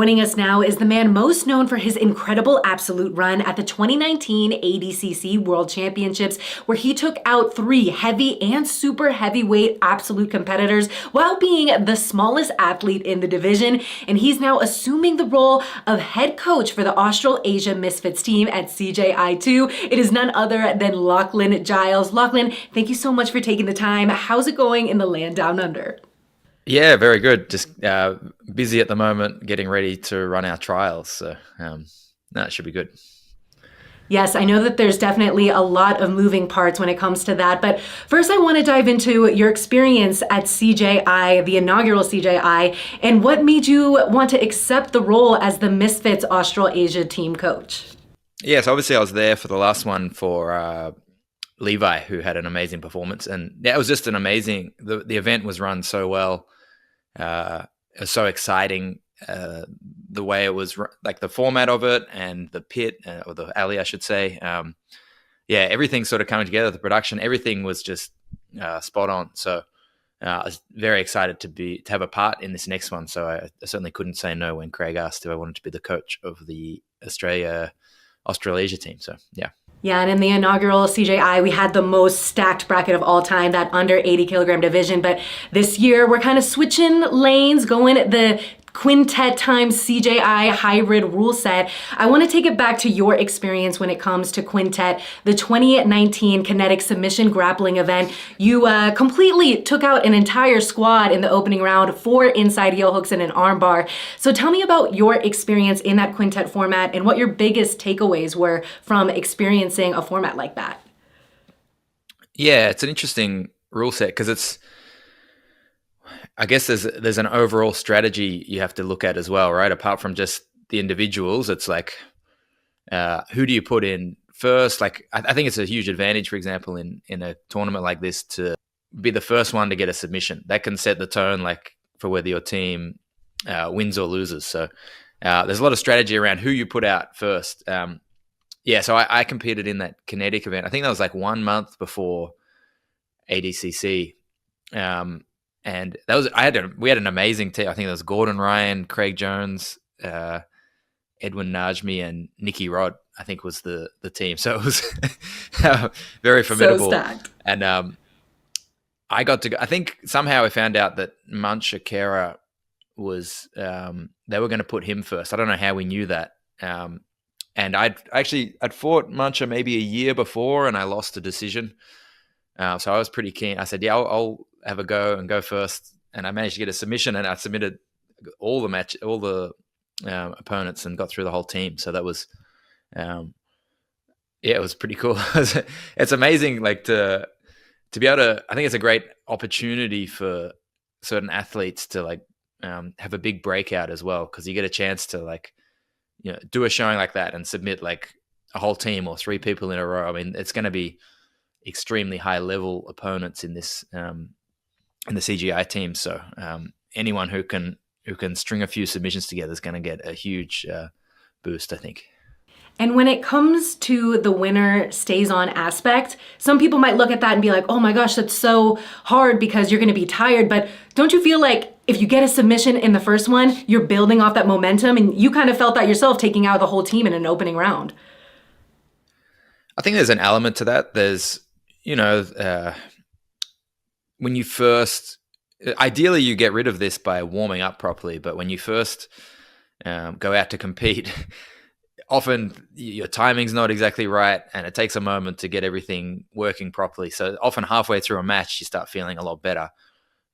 Joining us now is the man most known for his incredible absolute run at the 2019 ADCC World Championships, where he took out 3 heavy and super heavyweight absolute competitors while being the smallest athlete in the division. And he's now assuming the role of head coach for the Australasia Misfits team at CJI 2. It is none other than Lachlan Giles. Lachlan, thank you so much for taking the time. How's it going in the land down under? Yeah, very good. Just busy at the moment, getting ready to run our trials. So, it should be good. Yes, I know that there's definitely a lot of moving parts when it comes to that. But first, I want to dive into your experience at CJI, the inaugural CJI, and what made you want to accept the role as the Misfits Australasia team coach. Yes, obviously I was there for the last one for Levi, who had an amazing performance. And yeah, it was just an amazing, the event was run so well. It was so exciting, the way it was, like the format of it and the pit, or the alley, I should say. Yeah, everything sort of coming together, the production, everything was just spot on. So I was very excited to have a part in this next one. So I certainly couldn't say no when Craig asked if I wanted to be the coach of the Australasia team. So yeah. Yeah, and in the inaugural CJI, we had the most stacked bracket of all time, that under 80 kilogram division. But this year, we're kind of switching lanes, going the quintet times CJI hybrid rule set. I want to take it back to your experience when it comes to quintet, the 2019 Kinectic submission grappling event. You completely took out an entire squad in the opening round, 4 inside heel hooks and an armbar. So tell me about your experience in that quintet format and what your biggest takeaways were from experiencing a format like that. Yeah, it's an interesting rule set because I guess there's an overall strategy you have to look at as well, right? Apart from just the individuals, it's like, who do you put in first? Like, I think it's a huge advantage, for example, in a tournament like this, to be the first one to get a submission. That can set the tone, like, for whether your team wins or loses. So there's a lot of strategy around who you put out first. Yeah, so I competed in that Kinectic event. I think that was like 1 month before ADCC. And that was we had an amazing team. I think there was Gordon Ryan, Craig Jones, Edwin Najmi, and Nicky Rod, I think, was the team. So it was very formidable. So stacked. And I got to go. I think somehow I found out that Manchakera was they were going to put him first. I don't know how we knew that. And I'd fought Mancha maybe a year before, and I lost a decision. So I was pretty keen. I said, yeah, I'll have a go and go first. And I managed to get a submission, and I submitted all the opponents and got through the whole team. So that was, it was pretty cool. It's amazing, like to be able to, I think it's a great opportunity for certain athletes to like have a big breakout as well. 'Cause you get a chance to like, do a showing like that and submit like a whole team or 3 people in a row. I mean, it's going to be extremely high level opponents in this in the CGI team. So anyone who can string a few submissions together is going to get a huge boost, I think. And when it comes to the winner stays on aspect, some people might look at that and be like, oh my gosh, that's so hard because you're going to be tired. But don't you feel like if you get a submission in the first one, you're building off that momentum? And you kind of felt that yourself, taking out the whole team in an opening round. I think there's an element to that. There's, when you first, ideally you get rid of this by warming up properly, but when you first go out to compete, often your timing's not exactly right, and it takes a moment to get everything working properly. So often halfway through a match, you start feeling a lot better,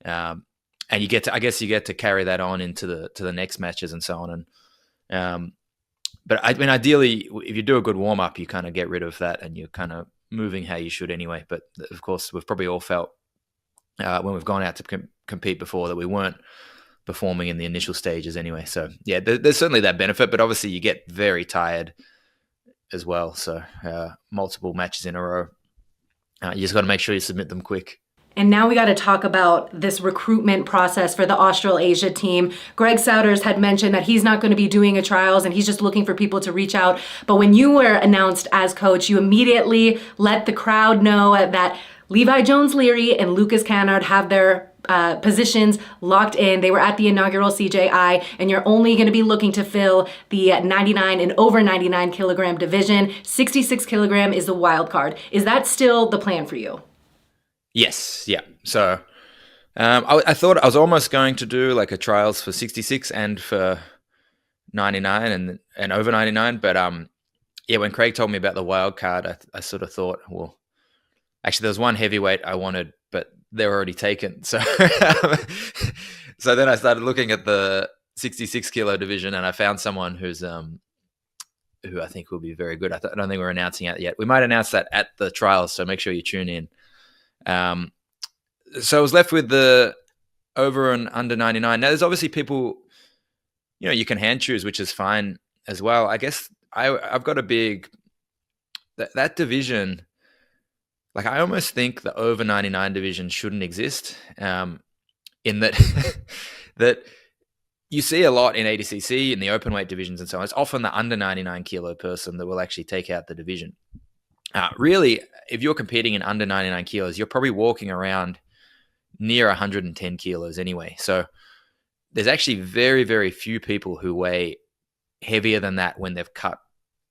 and you get to carry that on into the next matches and so on. And but I mean, ideally, if you do a good warm up, you kind of get rid of that, and you're kind of moving how you should anyway. But of course, we've probably all felt when we've gone out to compete before that we weren't performing in the initial stages anyway. So yeah, there's certainly that benefit, but obviously you get very tired as well. So multiple matches in a row, you just got to make sure you submit them quick. And now we got to talk about this recruitment process for the Australasia team. Greg Souders had mentioned that he's not going to be doing a trials and he's just looking for people to reach out. But when you were announced as coach, you immediately let the crowd know that Levi Jones-Leary and Lucas Cannard have their positions locked in. They were at the inaugural CJI, and you're only going to be looking to fill the 99 and over 99 kilogram division. 66 kilogram is the wild card. Is that still the plan for you? Yes, yeah. So I thought I was almost going to do like a trials for 66 and for 99 and over 99, but yeah, when Craig told me about the wild card, I sort of thought, well, actually, there was one heavyweight I wanted, but they were already taken. So, so then I started looking at the 66 kilo division, and I found someone who I think will be very good. I don't think we're announcing it yet. We might announce that at the trials, so make sure you tune in. So I was left with the over and under 99. Now, there's obviously people, you can hand choose, which is fine as well. I guess I've got a big that division. Like, I almost think the over 99 division shouldn't exist. In that that you see a lot in ADCC in the open weight divisions and so on. It's often the under 99 kilo person that will actually take out the division. Really, if you're competing in under 99 kilos, you're probably walking around near 110 kilos anyway. So there's actually very, very few people who weigh heavier than that when they've cut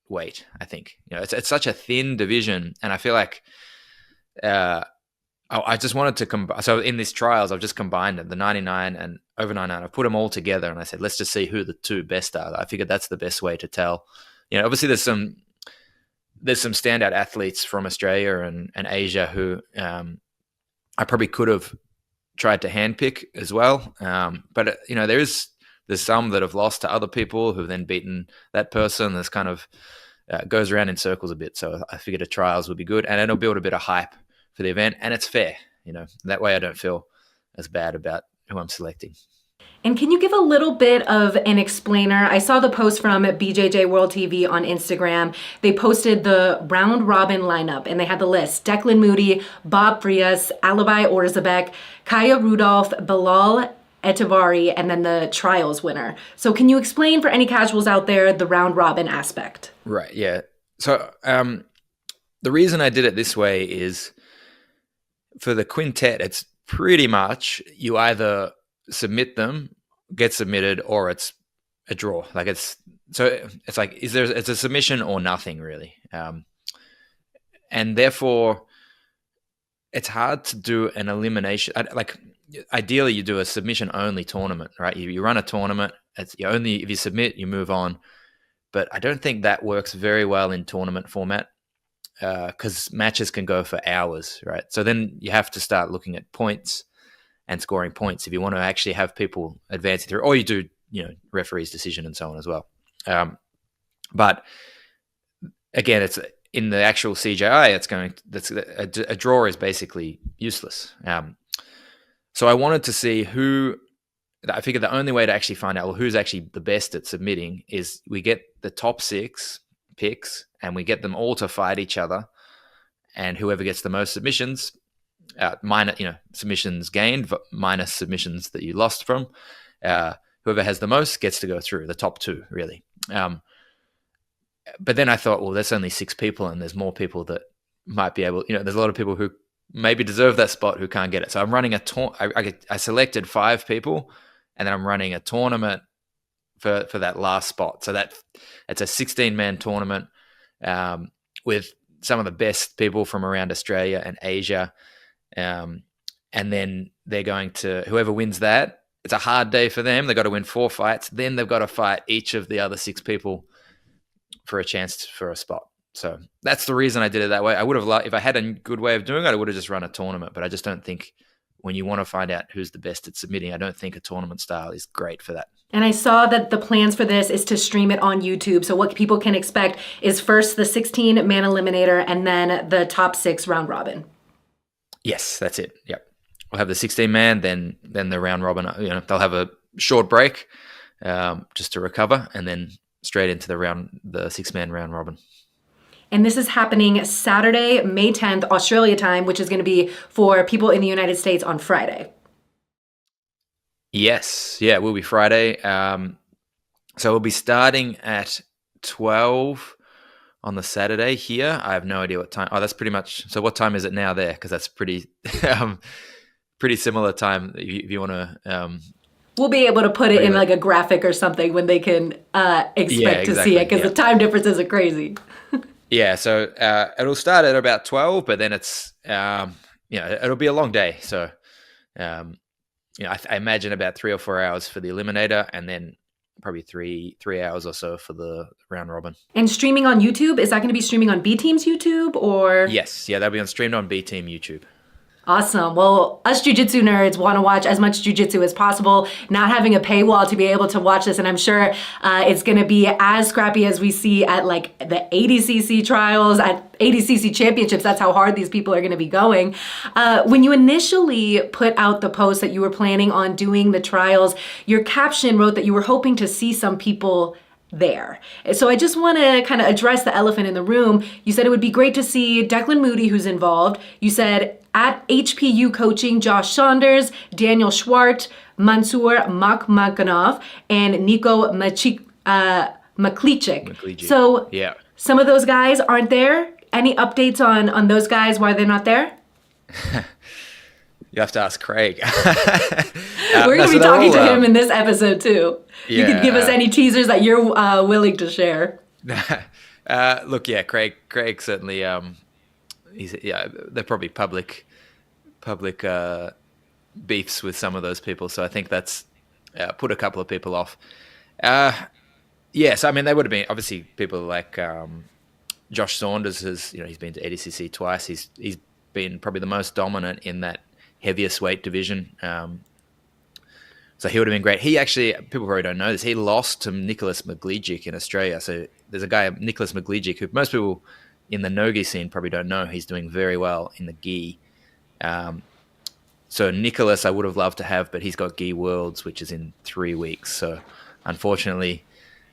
weight, I think. It's such a thin division, and I feel like I just wanted to combine. So in these trials, I've just combined them, the 99 and over 99. I've put them all together, and I said, let's just see who the two best are. I figured that's the best way to tell. Obviously there's some standout athletes from Australia and Asia who I probably could have tried to handpick as well. But there's some that have lost to other people who've then beaten that person. There's kind of goes around in circles a bit. So I figured a trials would be good, and it'll build a bit of hype for the event, and it's fair. That way I don't feel as bad about who I'm selecting. And can you give a little bit of an explainer? I saw the post from BJJ World TV on Instagram. They posted the round robin lineup, and they had the list: Declan Moody, Bob Frias, Alibi Orzabek, Kaya Rudolph, Belal Etivari, and then the trials winner. So can you explain for any casuals out there the round robin aspect? Right, yeah. So the reason I did it this way is for the quintet, it's pretty much you either submit them, get submitted, or it's a draw. Like it's like it's a submission or nothing really, and therefore it's hard to do an elimination. Like ideally, you do a submission only tournament, right? You run a tournament. It's only if you submit, you move on. But I don't think that works very well in tournament format because matches can go for hours, right? So then you have to start looking at points and scoring points if you want to actually have people advancing through, or you do, referee's decision and so on as well. But again, it's in the actual CJI, a draw is basically useless. So I wanted to see I figured the only way to actually find out who's actually the best at submitting is we get the top 6 picks and we get them all to fight each other, and whoever gets the most submissions, minus submissions gained minus submissions that you lost from, whoever has the most gets to go through, the top 2 really. But then I thought, well, there's only 6 people, and there's more people that might be able. There's a lot of people who maybe deserve that spot who can't get it. So I'm running I selected 5 people, and then I'm running a tournament for that last spot. So it's a 16-man tournament with some of the best people from around Australia and Asia. And then they're going to, whoever wins that, it's a hard day for them. They've got to win 4 fights. Then they've got to fight each of the other 6 people for a chance for a spot. So that's the reason I did it that way. I would have if I had a good way of doing it, I would have just run a tournament, but I just don't think when you want to find out who's the best at submitting, I don't think a tournament style is great for that. And I saw that the plans for this is to stream it on YouTube. So what people can expect is first the 16-man eliminator and then the top 6 round robin. Yes, that's it. Yep. We'll have the 16-man, then the round robin. They'll have a short break just to recover, and then straight into the 6-man round robin. And this is happening Saturday, May 10th, Australia time, which is going to be for people in the United States on Friday. Yes. Yeah, it will be Friday. So we'll be starting at 12 on the Saturday here. I have no idea what time. Oh, that's pretty much. So what time is it now there? Because that's pretty pretty similar time if you want to. We'll be able to put it in like a graphic or something when they can expect to see it, because the time differences are crazy. Yeah, so it'll start at about 12, but then it's it'll be a long day. So I imagine about 3 or 4 hours for the eliminator, and then probably three hours or so for the round robin. And streaming on YouTube, is that going to be streaming on B Team's YouTube or? Yes, yeah, they'll be streamed on B Team YouTube. Awesome. Well, us jiu-jitsu nerds want to watch as much jiu-jitsu as possible, not having a paywall to be able to watch this. And I'm sure it's going to be as scrappy as we see at like the ADCC trials, at ADCC championships. That's how hard these people are going to be going. When you initially put out the post that you were planning on doing the trials, your caption wrote that you were hoping to see some people there. So I just want to kind of address the elephant in the room. You said it would be great to see Declan Moody, who's involved. You said at HPU Coaching, Josh Saunders, Daniel Schwart, Mansour Makhmakanov, and Nico Maklichik. So some of those guys aren't there. Any updates on those guys, why they're not there? You have to ask Craig. We're going to be talking to him in this episode too. Yeah, you could give us any teasers that you're willing to share. Look, yeah, Craig certainly. They're probably public beefs with some of those people, so I think that's put a couple of people off. Yes, I mean they would have been obviously people like Josh Saunders he's been to ADCC twice. He's been probably the most dominant in that heaviest weight division. So he would have been great. He actually, people probably don't know this, he lost to Nicholas Maglijic in Australia. So there's a guy, Nicholas Maglijic, who most people in the no-gi scene probably don't know. He's doing very well in the gi. So Nicholas I would have loved to have, but he's got gi worlds, which is in 3 weeks. So unfortunately,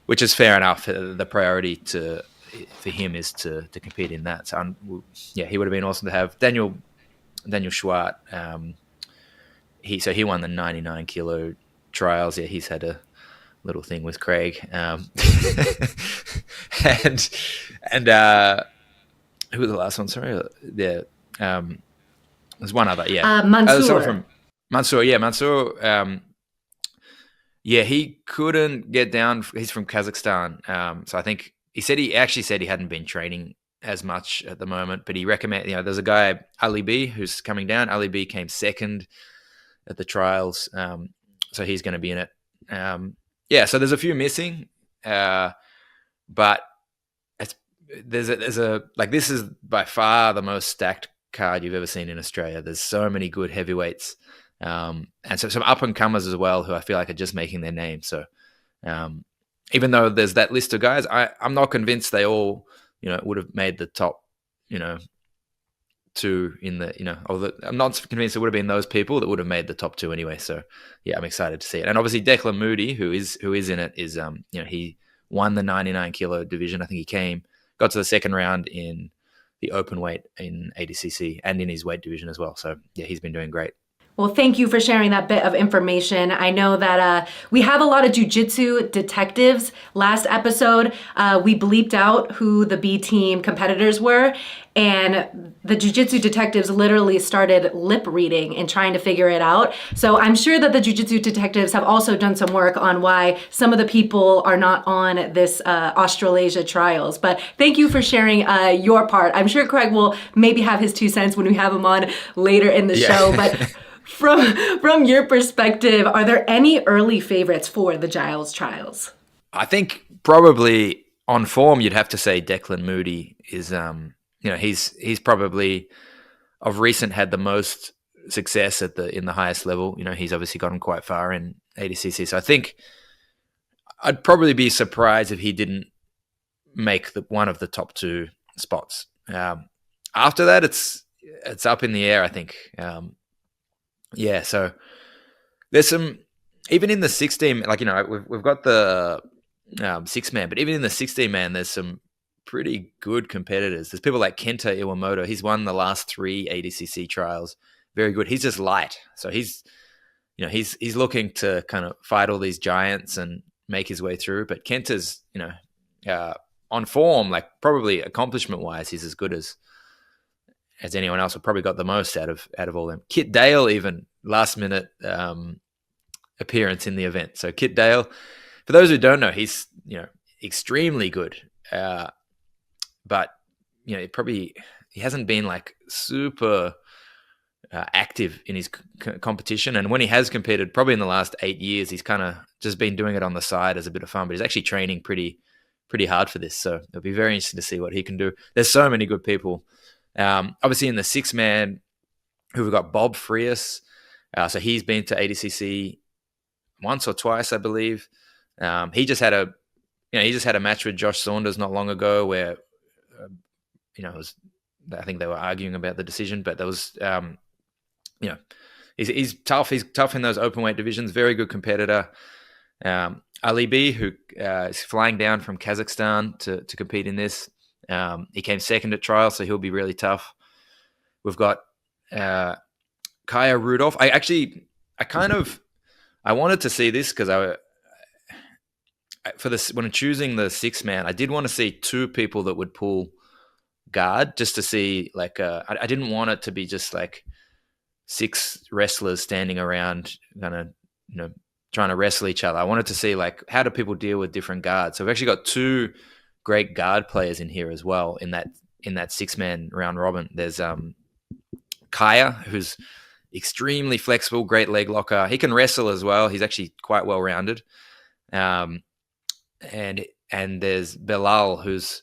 which is fair enough, the priority for him is to compete in that. So he would have been awesome to have. Daniel Schwart, he won the 99 kilo trials. Yeah, he's had a little thing with Craig. And who was the last one? Sorry, there's one other. Yeah, Mansour. Mansour. Yeah, Mansour. He couldn't get down. He's from Kazakhstan. So I think he actually said he hadn't been training as much at the moment, but he recommend. There's a guy, Ali B, who's coming down. Ali B came second at the trials, so he's going to be in it. So there's a few missing, but this is by far the most stacked card you've ever seen in Australia. There's so many good heavyweights, and so some up and comers as well who I feel like are just making their name. So even though there's that list of guys, I'm not convinced they all would have made the top two in the I'm not convinced it would have been those people that would have made the top two anyway. So yeah, I'm excited to see it. And obviously Declan Moody, who is in it, is he won the 99 kilo division. I think he got to the second round in the open weight in ADCC and in his weight division as well. So yeah, he's been doing great. Well, thank you for sharing that bit of information. I know that we have a lot of jiu-jitsu detectives. Last episode, we bleeped out who the B team competitors were, and the jiu-jitsu detectives literally started lip reading and trying to figure it out. So I'm sure that the jiu-jitsu detectives have also done some work on why some of the people are not on this Australasia trials. But thank you for sharing your part. I'm sure Craig will maybe have his 2 cents when we have him on later in the show. But from your perspective, are there any early favorites for the Giles trials? I think probably on form, you'd have to say Declan Moody is, he's probably of recent had the most success in the highest level. He's obviously gotten quite far in ADCC. So I think I'd probably be surprised if he didn't make one of the top 2 spots. After that, it's up in the air, I think. So there's some, even in the 16, we've got the 6-man, but even in the 16-man, there's some pretty good competitors. There's people like Kenta Iwamoto. He's won the last 3 ADCC trials. Very good. He's just light. So he's looking to kind of fight all these giants and make his way through. But Kenta's, on form, like probably accomplishment-wise, he's as good as anyone else. Have probably got the most out of all them. Kit Dale even last minute appearance in the event. So Kit Dale, for those who don't know, he's extremely good, but he hasn't been like super active in his competition. And when he has competed, probably in the last 8 years, he's kind of just been doing it on the side as a bit of fun. But he's actually training pretty hard for this. So it'll be very interesting to see what he can do. There's so many good people. Obviously, in the 6-man, who we've got Bob Frias. So he's been to ADCC once or twice, I believe. He just had a match with Josh Saunders not long ago, where I think they were arguing about the decision, but there was he's tough. He's tough in those open weight divisions. Very good competitor. Ali B, who is flying down from Kazakhstan to compete in this. He came second at trials, so he'll be really tough. We've got Kaya Rudolph. I wanted to see this because when choosing the 6-man, I did want to see 2 people that would pull guard, just to see I didn't want it to be just like 6 wrestlers standing around kind of trying to wrestle each other. I wanted to see how do people deal with different guards. So we've actually got 2 great guard players in here as well in that 6-man round robin. There's Kaya, who's extremely flexible, great leg locker. He can wrestle as well. He's actually quite well rounded. And there's Belal, who's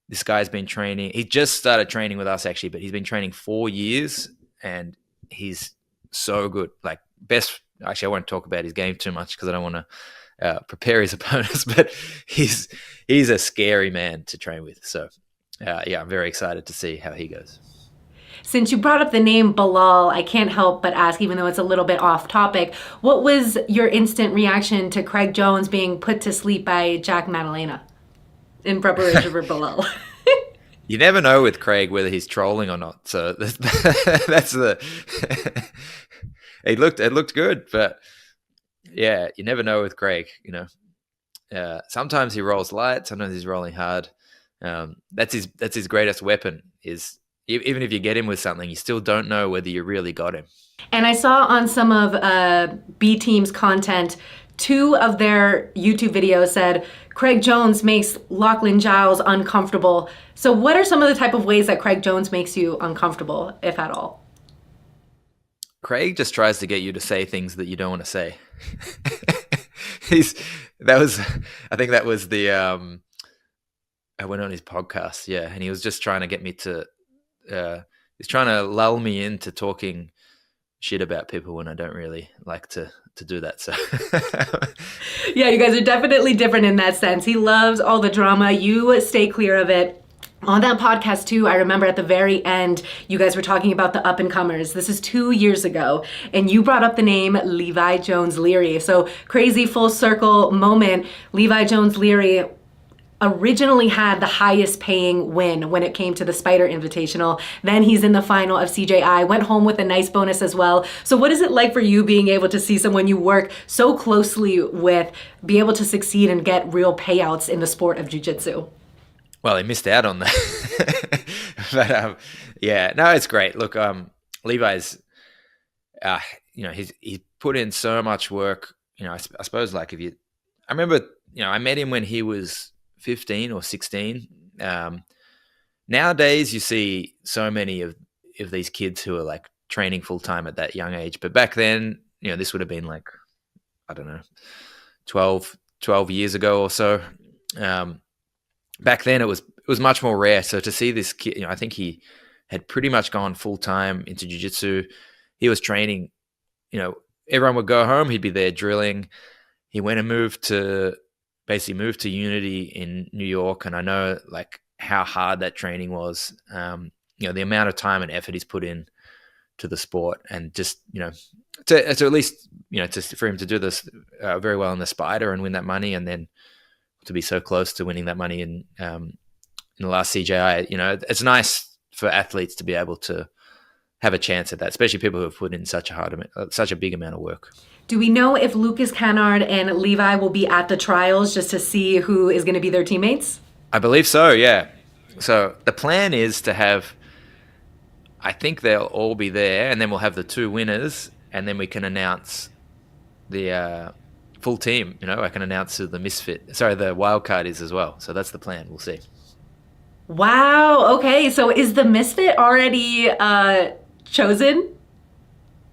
this guy's been training. He just started training with us actually, but he's been training 4 years and he's so good. Actually, I won't talk about his game too much because I don't want to prepare his opponents, but he's a scary man to train with. So I'm very excited to see how he goes. Since you brought up the name Belal, I can't help but ask, even though it's a little bit off topic, what was your instant reaction to Craig Jones being put to sleep by Jack Maddalena in preparation for Belal? You never know with Craig whether he's trolling or not. So that's it looked good, but yeah, you never know with Craig. Sometimes he rolls light, sometimes he's rolling hard. That's his greatest weapon is. Even if you get him with something, you still don't know whether you really got him. And I saw on some of B Team's content, 2 of their YouTube videos said, Craig Jones makes Lachlan Giles uncomfortable. So what are some of the type of ways that Craig Jones makes you uncomfortable, if at all? Craig just tries to get you to say things that you don't want to say. I think that was I went on his podcast, yeah, and he was just trying to get me to he's trying to lull me into talking shit about people when I don't really like to do that. So yeah, you guys are definitely different in that sense. He loves all the drama. You stay clear of it. On that podcast too, I remember at the very end, you guys were talking about the up-and-comers. This is 2 years ago, and you brought up the name Levi Jones Leary. So crazy full circle moment. Levi Jones Leary originally had the highest paying win when it came to the Spider Invitational. Then he's in the final of CJI, went home with a nice bonus as well. So what is it like for you being able to see someone you work so closely with be able to succeed and get real payouts in the sport of jiu-jitsu? Well, he missed out on that. But it's great. Look, Levi's, he's put in so much work. I suppose I remember, I met him when he was 15 or 16. Nowadays, you see so many of these kids who are training full time at that young age. But back then, this would have been 12 years ago or so. Back then, it was much more rare. So to see this kid, I think he had pretty much gone full time into jiu-jitsu. He was training. Everyone would go home. He'd be there drilling. He went and moved to Unity in New York, and I know how hard that training was. The amount of time and effort he's put in to the sport, and just to at least for him to do this very well in the Spider and win that money, and then to be so close to winning that money in the last CJI. It's nice for athletes to be able to have a chance at that, especially people who have put in such a big amount of work. Do we know if Lucas Cannard and Levi will be at the trials just to see who is going to be their teammates? I believe so, yeah. So the plan is to have, I think they'll all be there, and then we'll have the 2 winners, and then we can announce the full team. I can announce who the wild card is as well. So that's the plan. We'll see. Wow. Okay. So is the Misfit already chosen?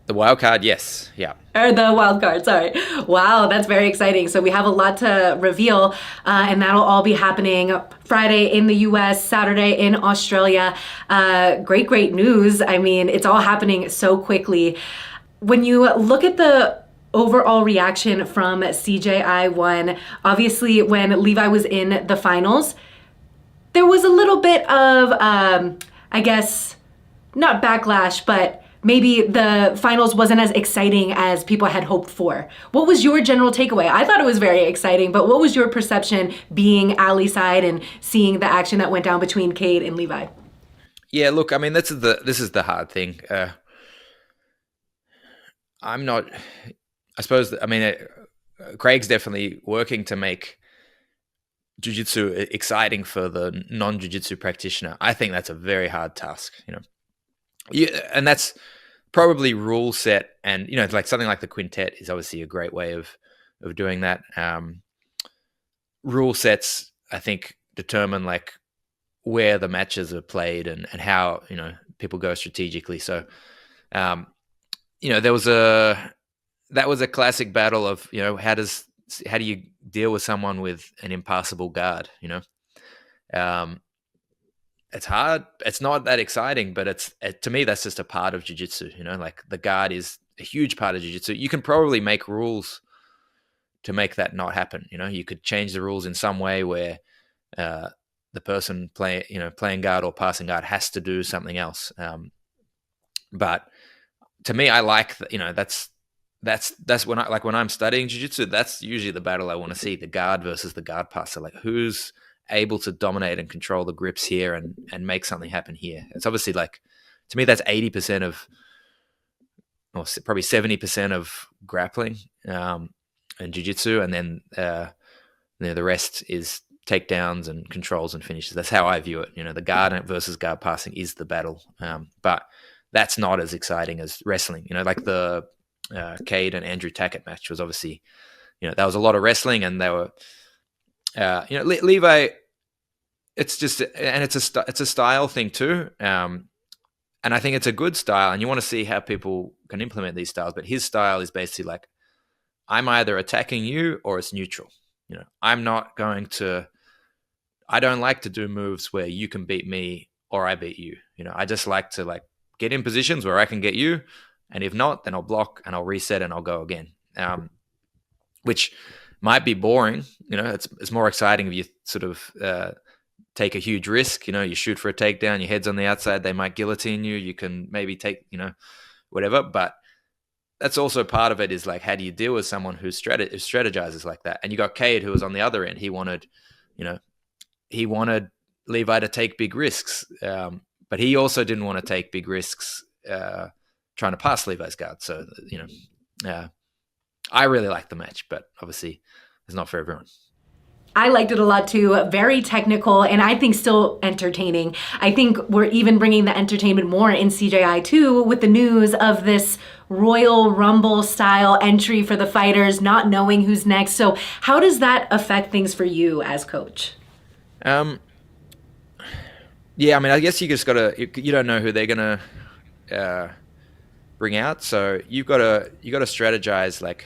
The wild card, yes, yeah. Or the wild card, sorry. Wow, that's very exciting. So we have a lot to reveal, and that'll all be happening Friday in the US, Saturday in Australia. Great news. I mean, it's all happening so quickly. When you look at the overall reaction from CJI 1, obviously when Levi was in the finals, there was a little bit of, I guess, not backlash, but maybe the finals wasn't as exciting as people had hoped for. What was your general takeaway? I thought it was very exciting, but what was your perception being Ali's side and seeing the action that went down between Cade and Levi? Yeah, look, I mean, this is the hard thing. I'm not. I suppose. I mean, Craig's definitely working to make jiu-jitsu exciting for the non-jiu-jitsu practitioner. I think that's a very hard task. And that's probably rule set, and like something like the quintet is obviously a great way of doing that. Rule sets, I think, determine like where the matches are played and how people go strategically. So, that was a classic battle of how do you deal with someone with an impassable guard? It's hard. It's not that exciting, but to me, that's just a part of jiu-jitsu. Like the guard is a huge part of jiu-jitsu. You can probably make rules to make that not happen. You could change the rules in some way where the person playing guard or passing guard has to do something else. But to me, I like that's when I'm studying jiu-jitsu, that's usually the battle I want to see: the guard versus the guard passer. Like who's able to dominate and control the grips here and make something happen here. It's obviously like, to me, that's 80% of, or probably 70% of grappling and jiu-jitsu, and then the rest is takedowns and controls and finishes. That's how I view it. The guard versus guard passing is the battle, but that's not as exciting as wrestling. Like the Cade and Andrew Tackett match was obviously, that was a lot of wrestling, and they were, Levi. It's just, and it's a style thing too, and I think it's a good style, and you want to see how people can implement these styles. But his style is basically like, I'm either attacking you or it's neutral. I'm not going to. I don't like to do moves where you can beat me or I beat you. I just like to get in positions where I can get you, and if not, then I'll block and I'll reset and I'll go again. Which might be boring. It's more exciting if you sort of take a huge risk. You shoot for a takedown, your head's on the outside, they might guillotine you. You can maybe take, whatever. But that's also part of it, is like, how do you deal with someone who strategizes like that? And you got Cade, who was on the other end. He wanted Levi to take big risks, but he also didn't want to take big risks trying to pass Levi's guard. So, I really like the match, but obviously it's not for everyone. I liked it a lot too. Very technical, and I think still entertaining. I think we're even bringing the entertainment more in CJI too, with the news of this Royal Rumble style entry for the fighters, not knowing who's next. So how does that affect things for you as coach? Yeah, I mean, I guess you just you don't know who they're gonna bring out, so you gotta strategize like.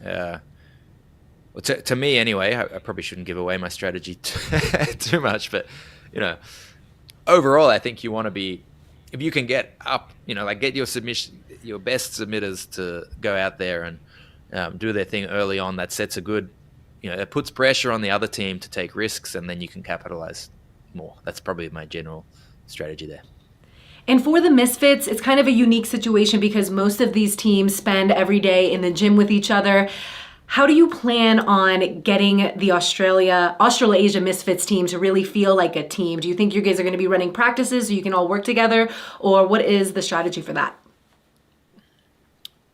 Well, to me anyway, I probably shouldn't give away my strategy too much, but overall, I think you want to be, if you can get up, get your best submitters to go out there and do their thing early on. That sets a good, it puts pressure on the other team to take risks, and then you can capitalize more. That's probably my general strategy there. And for the Misfits, it's kind of a unique situation because most of these teams spend every day in the gym with each other. How do you plan on getting the Australasia Misfits team to really feel like a team? Do you think you guys are going to be running practices so you can all work together, or what is the strategy for that?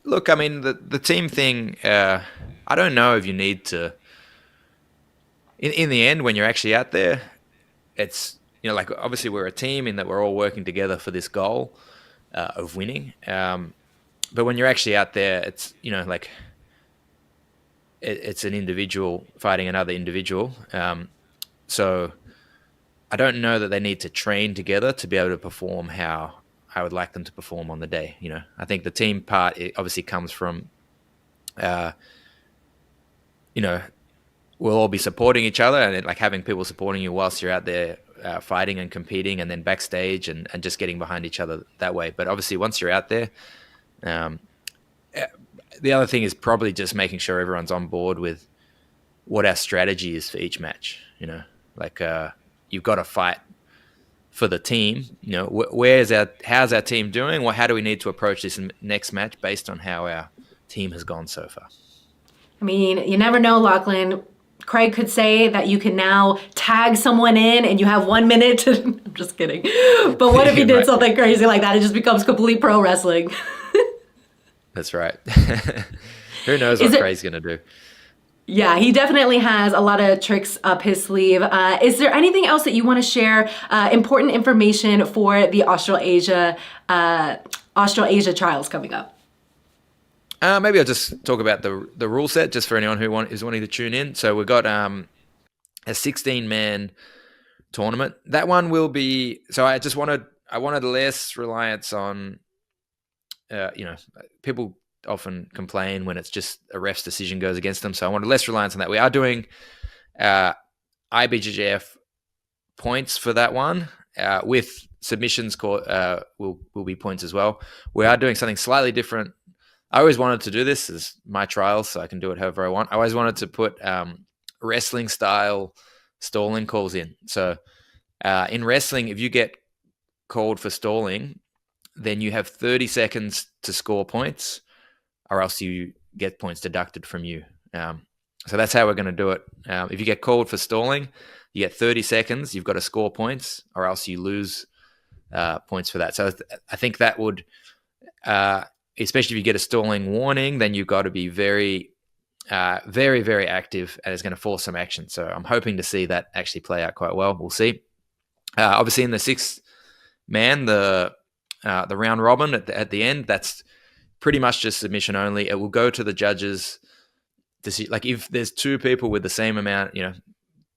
Look, I mean, the team thing, I don't know if you need to. In the end, when you're actually out there, it's, like, obviously we're a team in that we're all working together for this goal of winning. but when you're actually out there, it's, like it's an individual fighting another individual. So I don't know that they need to train together to be able to perform how I would like them to perform on the day. I think the team part, it obviously comes from, uh, we'll all be supporting each other, and like having people supporting you whilst you're out there fighting and competing, and then backstage and just getting behind each other that way. But obviously once you're out there, um, the other thing is probably just making sure everyone's on board with what our strategy is for each match. Like you've got to fight for the team. How's our team doing? How do we need to approach this next match based on how our team has gone so far? I mean, you never know, Lachlan. Craig could say that you can now tag someone in and you have 1 minute to, I'm just kidding. But what if he did Right. something crazy like that? It just becomes complete pro wrestling. That's right. Who knows what Craig's going to do? Yeah, he definitely has a lot of tricks up his sleeve. Is there anything else that you want to share? Important information for the Australasia trials coming up. Maybe I'll just talk about the rule set just for anyone who's wanting to tune in. So we've got a 16-man tournament. That one will be. So I wanted less reliance on. People often complain when it's just a ref's decision goes against them. So I wanted less reliance on that. We are doing IBJJF points for that one with submissions. Will be points as well. We are doing something slightly different. I always wanted to do this as my trials, so I can do it however I want. I always wanted to put wrestling style stalling calls in. So in wrestling, if you get called for stalling, then you have 30 seconds to score points, or else you get points deducted from you. So that's how we're going to do it. If you get called for stalling, you get 30 seconds. You've got to score points, or else you lose points for that. So I think that would, especially if you get a stalling warning, then you've got to be very, very, very active, and it's going to force some action. So I'm hoping to see that actually play out quite well. We'll see. Obviously, in the 6th man, the round robin at the end, that's pretty much just submission only. It will go to the judges to see, like, if there's 2 people with the same amount,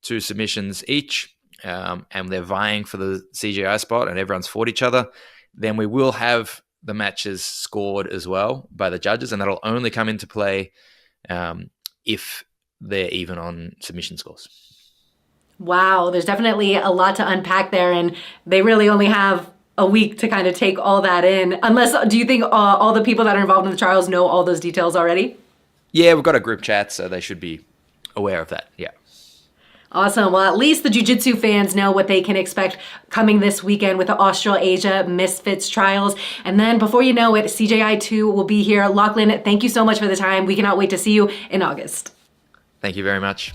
2 submissions each, and they're vying for the CJI spot, and everyone's fought each other, then we will have the matches scored as well by the judges, and that'll only come into play if they're even on submission scores. Wow, there's definitely a lot to unpack there, and they really only have a week to kind of take all that in. Do you think all the people that are involved in the trials know all those details already? Yeah, we've got a group chat, so they should be aware of that. Yeah. Awesome. Well, at least the jiu-jitsu fans know what they can expect coming this weekend with the Australasia Misfits trials. And then before you know it, CJI 2 will be here. Lachlan, thank you so much for the time. We cannot wait to see you in August. Thank you very much.